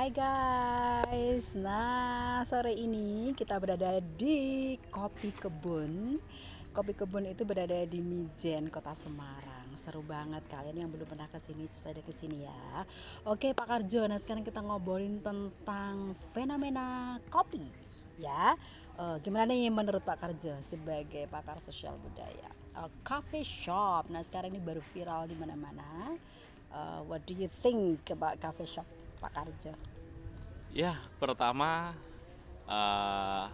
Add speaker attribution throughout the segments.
Speaker 1: Hai guys, nah sore ini kita berada di Kopi Kebun. Kopi Kebun itu berada di Mijen, Kota Semarang. Seru banget, kalian yang belum pernah kesini terus ada kesini ya. Oke Pak Karjo, nah sekarang kita ngobrolin tentang fenomena kopi ya. Gimana nih menurut Pak Karjo sebagai pakar sosial budaya? Coffee shop, nah sekarang ini baru viral di mana-mana. What do you think about coffee shop, Pak Karjo?
Speaker 2: Ya, pertama eh,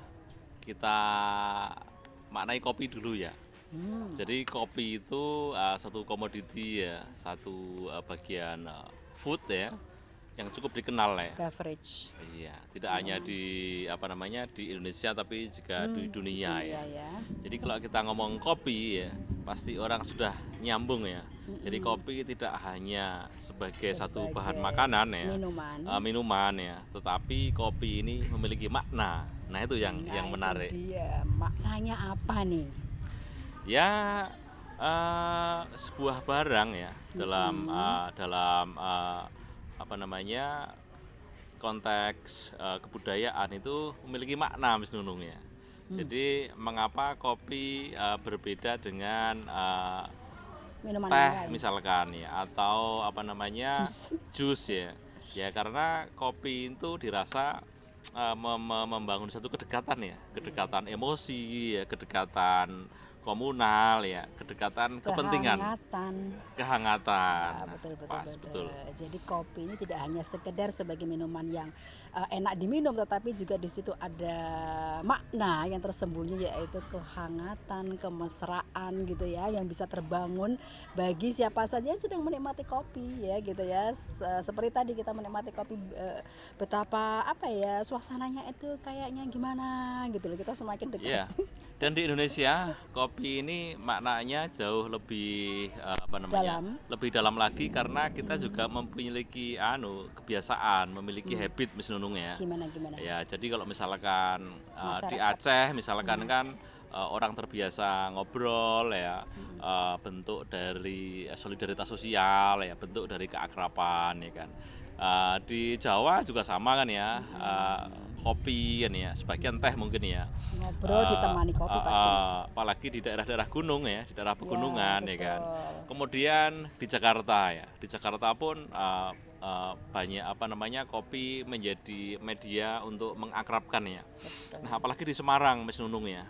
Speaker 2: kita maknai kopi dulu ya. Jadi kopi itu satu komoditi ya, satu bagian food ya, yang cukup dikenal ya.
Speaker 1: Beverage.
Speaker 2: Iya, tidak hanya di di Indonesia tapi juga di dunia ya.
Speaker 1: Iya ya.
Speaker 2: Jadi kalau kita ngomong kopi ya, pasti orang sudah nyambung ya. Jadi kopi tidak hanya sebagai satu bahan makanan ya,
Speaker 1: Minuman.
Speaker 2: minuman ya, tetapi kopi ini memiliki makna. Nah itu yang
Speaker 1: Nah,
Speaker 2: menarik.
Speaker 1: itu dia. Maknanya apa nih?
Speaker 2: Ya sebuah barang ya dalam konteks kebudayaan itu memiliki makna Mas Nunung ya. Jadi mengapa kopi berbeda dengan
Speaker 1: Minuman yang
Speaker 2: teh
Speaker 1: lain.
Speaker 2: misalkan ya, atau
Speaker 1: Jus.
Speaker 2: jus ya. Ya karena kopi itu dirasa membangun satu kedekatan ya, kedekatan emosi ya, kedekatan komunal ya, kedekatan kepentingan,
Speaker 1: Kehangatan.
Speaker 2: kehangatan.
Speaker 1: Ya, betul, betul,
Speaker 2: Pas
Speaker 1: betul.
Speaker 2: betul.
Speaker 1: Jadi kopi ini tidak hanya sekedar sebagai minuman yang enak diminum, tetapi juga di situ ada makna yang tersembunyi, yaitu kehangatan, kemesraan gitu ya, yang bisa terbangun bagi siapa saja yang sedang menikmati kopi ya gitu ya. Seperti tadi kita menikmati kopi, betapa apa ya, suasananya itu kayaknya gimana gitu loh, kita semakin dekat.
Speaker 2: Iya. Dan di Indonesia kopi ini maknanya jauh lebih
Speaker 1: Dalam.
Speaker 2: lebih dalam lagi karena kita juga memiliki kebiasaan, memiliki habit Miss Nunung ya.
Speaker 1: Gimana gimana?
Speaker 2: Ya, jadi kalau misalkan di
Speaker 1: Masyarakat.
Speaker 2: Aceh misalkan kan orang terbiasa ngobrol ya, bentuk dari solidaritas sosial ya, bentuk dari keakraban ya kan. Di Jawa juga sama kan ya, kopi kan ya, sebagian teh mungkin ya.
Speaker 1: Ngobrol ditemani kopi pasti.
Speaker 2: Apalagi di daerah-daerah gunung ya, di daerah pegunungan ya kan.
Speaker 1: Betul.
Speaker 2: Kemudian di Jakarta ya, di Jakarta pun banyak kopi menjadi media untuk mengakrabkan ya. Nah apalagi di Semarang Mas Nunung ya,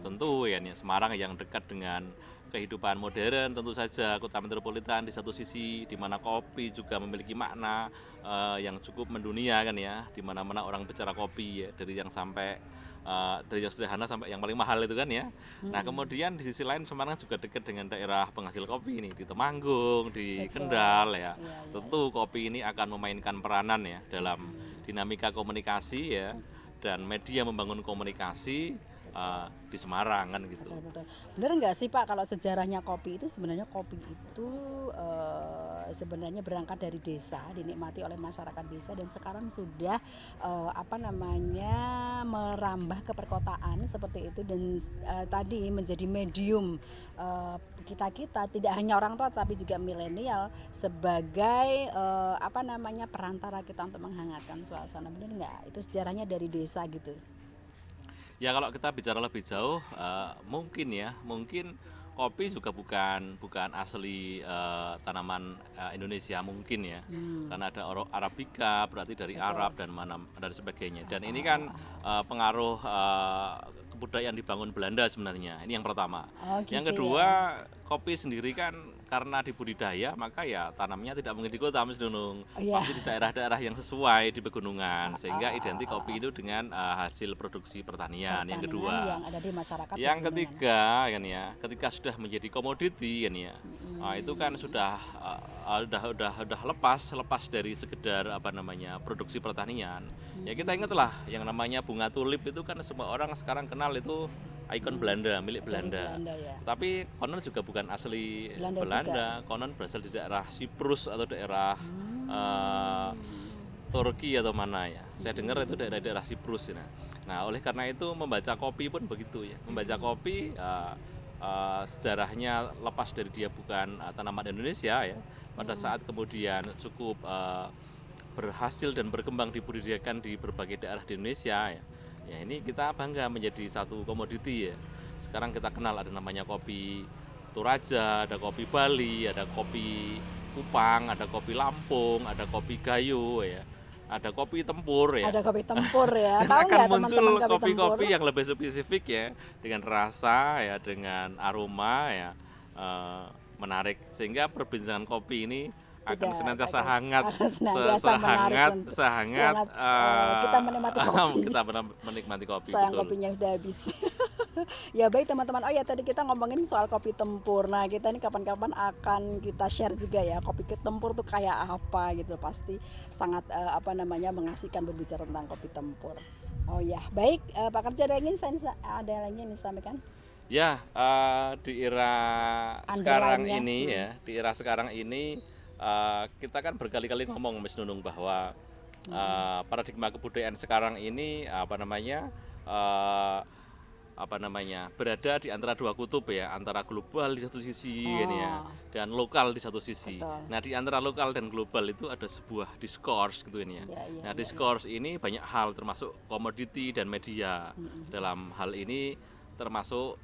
Speaker 2: tentu ya nih, Semarang yang dekat dengan kehidupan modern, tentu saja kota metropolitan di satu sisi, di mana kopi juga memiliki makna yang cukup mendunia kan ya, di mana-mana orang bicara kopi ya, dari yang sederhana sampai yang paling mahal itu kan ya. Nah kemudian di sisi lain Semarang juga dekat dengan daerah penghasil kopi ini, di Temanggung, di
Speaker 1: Betul.
Speaker 2: Kendal ya.
Speaker 1: Iya,
Speaker 2: Tentu kopi ini akan memainkan peranan ya dalam dinamika komunikasi ya, dan media membangun komunikasi di Semarang kan gitu.
Speaker 1: Betul, betul. Bener nggak sih Pak, kalau sejarahnya kopi itu sebenarnya kopi itu sebenarnya berangkat dari desa, dinikmati oleh masyarakat desa, dan sekarang sudah merambah ke perkotaan seperti itu, dan tadi menjadi medium kita tidak hanya orang tua tapi juga milenial sebagai perantara kita untuk menghangatkan suasana. Bener nggak? Itu sejarahnya dari desa gitu.
Speaker 2: Ya kalau kita bicara lebih jauh, mungkin kopi juga bukan asli tanaman Indonesia mungkin ya, karena ada Arabica berarti dari Arab dan dari sebagainya. Dan ini kan pengaruh kebudayaan dibangun Belanda sebenarnya. Ini yang pertama.
Speaker 1: Oh, gitu
Speaker 2: Yang kedua, kopi sendiri kan karena dibudidaya maka ya tanamnya tidak mungkin di kota Mas Nunung,
Speaker 1: Iya.
Speaker 2: pasti di daerah-daerah yang sesuai di pegunungan, sehingga identik kopi itu dengan hasil produksi pertanian. Yang kedua,
Speaker 1: yang ada di masyarakat
Speaker 2: yang
Speaker 1: pegunungan.
Speaker 2: ketiga kan ya, ketika sudah menjadi komoditi kan ya, itu kan sudah lepas dari sekedar produksi pertanian. Ya kita ingatlah yang namanya bunga tulip itu kan semua orang sekarang kenal, itu ikon Belanda, milik Belanda.
Speaker 1: Belanda, ya.
Speaker 2: Tapi konon juga bukan asli
Speaker 1: Belanda
Speaker 2: Belanda, konon berasal di daerah Siprus atau daerah Turki atau mana ya. Saya dengar itu daerah-daerah Siprus ya. Nah, oleh karena itu membaca kopi pun begitu ya. Membaca kopi sejarahnya lepas dari dia bukan tanaman Indonesia ya. Pada saat kemudian cukup berhasil dan berkembang dibudidayakan di berbagai daerah di Indonesia ya. Ya ini kita bangga menjadi satu komoditi ya. Sekarang kita kenal ada namanya kopi Toraja, ada kopi Bali, ada kopi Kupang, ada kopi Lampung, ada kopi Gayo ya. Ada kopi tempur ya.
Speaker 1: Ada kopi tempur ya.
Speaker 2: Dan
Speaker 1: Tahu
Speaker 2: akan
Speaker 1: nggak
Speaker 2: muncul
Speaker 1: teman-teman kopi tempur?
Speaker 2: kopi-kopi yang lebih spesifik ya, dengan rasa ya, dengan aroma ya, menarik, sehingga perbincangan kopi ini akan
Speaker 1: Tidak,
Speaker 2: senantiasa
Speaker 1: akan-
Speaker 2: hangat,
Speaker 1: akan senantiasa menarik untuk-
Speaker 2: sehangat
Speaker 1: kita menikmati kopi.
Speaker 2: kita menikmati kopi,
Speaker 1: Sayang
Speaker 2: betul.
Speaker 1: kopinya udah habis. Ya baik teman-teman. Oh ya, tadi kita ngomongin soal kopi tempur. Nah, kita ini kapan-kapan akan kita share juga ya kopi tempur tuh kayak apa gitu. Pasti sangat mengasihkan berbicara tentang kopi tempur. Oh ya, baik Pak Kerja, ada lagi yang disampaikan?
Speaker 2: Ya, di era
Speaker 1: Anda
Speaker 2: sekarang
Speaker 1: lainnya.
Speaker 2: ini ya, di era sekarang ini kita kan berkali-kali ngomong Mas Nunung bahwa paradigma kebudayaan sekarang ini berada di antara dua kutub ya, antara global di satu sisi kan ya, dan lokal di satu sisi.
Speaker 1: Betul.
Speaker 2: Nah, di antara lokal dan global itu ada sebuah diskurs gitu kan ya. Nah, diskurs ini banyak hal termasuk komoditi dan media. Dalam hal ini termasuk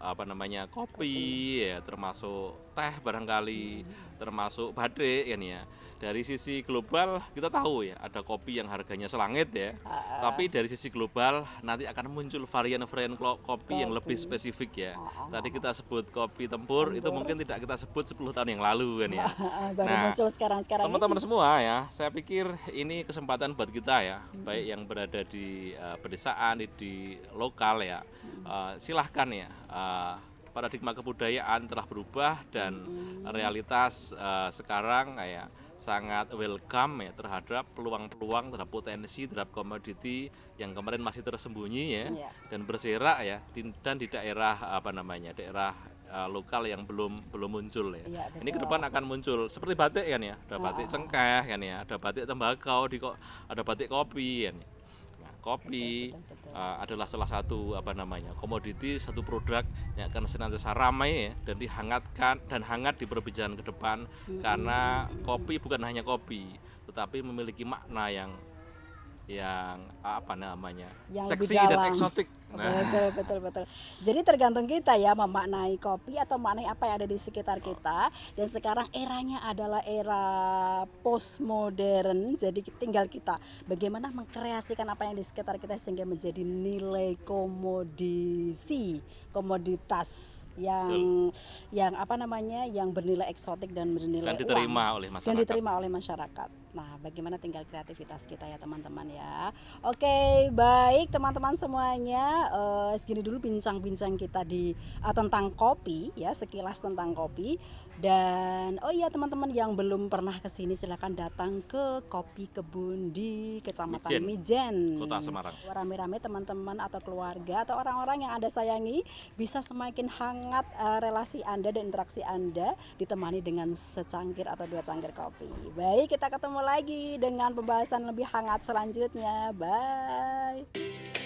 Speaker 2: kopi ya, termasuk teh barangkali, termasuk batik kan ya. Dari sisi global kita tahu ya, ada kopi yang harganya selangit ya. Tapi dari sisi global nanti akan muncul varian-varian kopi yang lebih spesifik ya. Tadi kita sebut kopi tempur, itu mungkin tidak kita sebut 10 tahun yang lalu kan ya.
Speaker 1: Baru
Speaker 2: Nah,
Speaker 1: muncul sekarang ini.
Speaker 2: teman-teman semua ya, saya pikir ini kesempatan buat kita ya, baik yang berada di pedesaan, di lokal ya. Silahkan ya, paradigma kebudayaan telah berubah dan realitas sekarang ya sangat welcome ya terhadap peluang-peluang, terhadap potensi, terhadap komoditi yang kemarin masih tersembunyi ya, dan berserak ya dan di daerah daerah lokal yang belum muncul ya. Ini ke depan akan muncul seperti batik kan ya, ada batik cengkeh kan ya, ada batik tembakau, ada batik kopi kan. Nah, kopi adalah salah satu komoditi, satu produk yang akan senantiasa ramai ya, dan dihangatkan dan hangat diperbincangan ke depan, karena kopi bukan hanya kopi tetapi memiliki makna yang yang
Speaker 1: lebih
Speaker 2: seksi dan
Speaker 1: dalam.
Speaker 2: eksotik.
Speaker 1: Betul. Jadi tergantung kita ya memaknai kopi atau memaknai apa yang ada di sekitar kita. Dan sekarang eranya adalah era postmodern. Jadi tinggal kita bagaimana mengkreasikan apa yang di sekitar kita sehingga menjadi nilai komoditas yang bernilai eksotik dan bernilai
Speaker 2: diterima
Speaker 1: uang,
Speaker 2: oleh masyarakat.
Speaker 1: dan diterima oleh masyarakat. Nah, bagaimana tinggal kreativitas kita ya teman-teman ya. Oke, baik teman-teman semuanya, segini dulu bincang-bincang kita tentang kopi ya, sekilas tentang kopi. Dan oh iya teman-teman yang belum pernah kesini silahkan datang ke Kopi Kebun di Kecamatan Mijen,
Speaker 2: Kota Semarang.
Speaker 1: Rame-rame teman-teman atau keluarga atau orang-orang yang Anda sayangi bisa semakin hangat relasi Anda dan interaksi Anda ditemani dengan secangkir atau 2 cangkir kopi. Baik, kita ketemu lagi dengan pembahasan lebih hangat selanjutnya. Bye.